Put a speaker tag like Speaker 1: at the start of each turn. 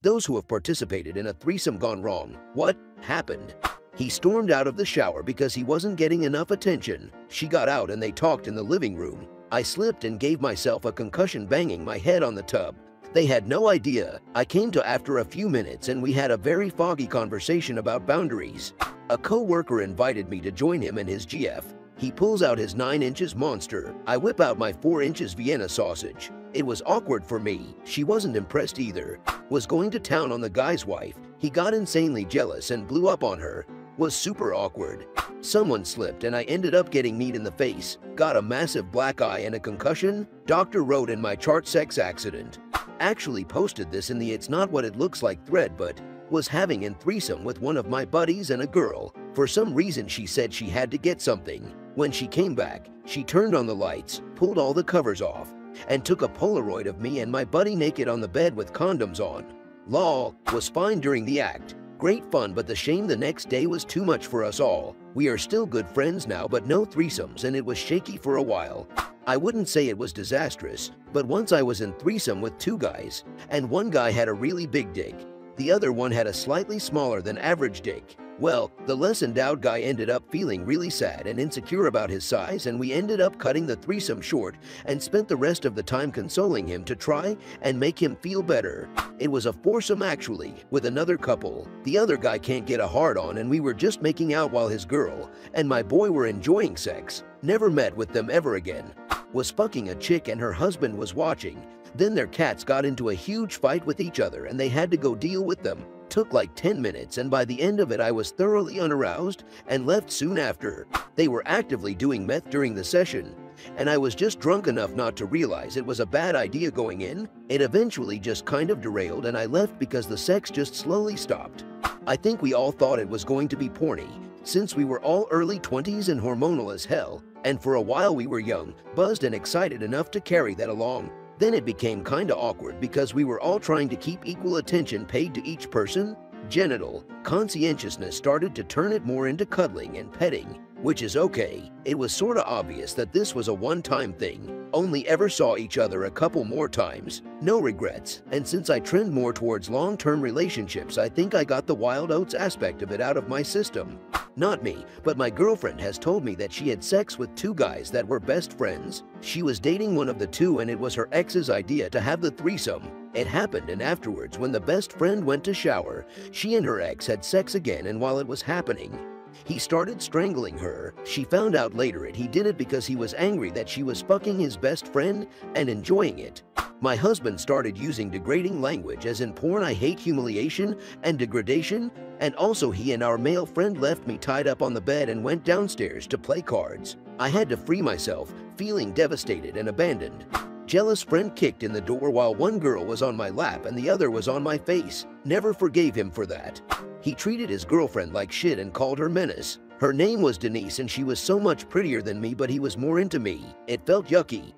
Speaker 1: Those who have participated in a threesome gone wrong. What happened? He stormed out of the shower because he wasn't getting enough attention. She got out and they talked in the living room. I slipped and gave myself a concussion banging my head on the tub. They had no idea. I came to after a few minutes and we had a very foggy conversation about boundaries. A co-worker invited me to join him in his GF. He pulls out his 9 inches monster. I whip out my 4 inches Vienna sausage. It was awkward for me. She wasn't impressed either. Was going to town on the guy's wife. He got insanely jealous and blew up on her. Was super awkward. Someone slipped and I ended up getting kneed in the face. Got a massive black eye and a concussion. Doctor wrote in my chart sex accident. Actually posted this in the "It's Not What It Looks Like" thread, but was having a threesome with one of my buddies and a girl. For some reason she said she had to get something. When she came back, she turned on the lights, pulled all the covers off, and took a Polaroid of me and my buddy naked on the bed with condoms on. Lol, was fine during the act. Great fun, but the shame the next day was too much for us all. We are still good friends now, but no threesomes, and it was shaky for a while. I wouldn't say it was disastrous, but once I was in threesome with 2 guys, and one guy had a really big dick. The other one had a slightly smaller than average dick. Well, the less endowed guy ended up feeling really sad and insecure about his size, and we ended up cutting the threesome short and spent the rest of the time consoling him to try and make him feel better. It was a foursome actually, with another couple. The other guy can't get a hard-on and we were just making out while his girl and my boy were enjoying sex. Never met with them ever again. Was fucking a chick and her husband was watching. Then their cats got into a huge fight with each other and they had to go deal with them. Took like 10 minutes and by the end of it I was thoroughly unaroused and left soon after. They were actively doing meth during the session, and I was just drunk enough not to realize it was a bad idea going in. It eventually just kind of derailed and I left because the sex just slowly stopped. I think we all thought it was going to be porny, since we were all early 20s and hormonal as hell, and for a while we were young, buzzed and excited enough to carry that along. Then it became kinda awkward because we were all trying to keep equal attention paid to each person. Genital conscientiousness started to turn it more into cuddling and petting, which is okay. It was sorta obvious that this was a one-time thing. Only ever saw each other a couple more times. No regrets. And since I trend more towards long-term relationships, I think I got the wild oats aspect of it out of my system. Not me, but my girlfriend has told me that she had sex with 2 guys that were best friends. She was dating one of the 2 and it was her ex's idea to have the threesome. It happened, and afterwards when the best friend went to shower, she and her ex had sex again, and while it was happening, he started strangling her. She found out later he did it because he was angry that she was fucking his best friend and enjoying it. My husband started using degrading language as in porn. I hate humiliation and degradation, and also he and our male friend left me tied up on the bed and went downstairs to play cards. I had to free myself, feeling devastated and abandoned. Jealous friend kicked in the door while one girl was on my lap and the other was on my face. Never forgave him for that. He treated his girlfriend like shit and called her menace. Her name was Denise and she was so much prettier than me, but he was more into me. It felt yucky.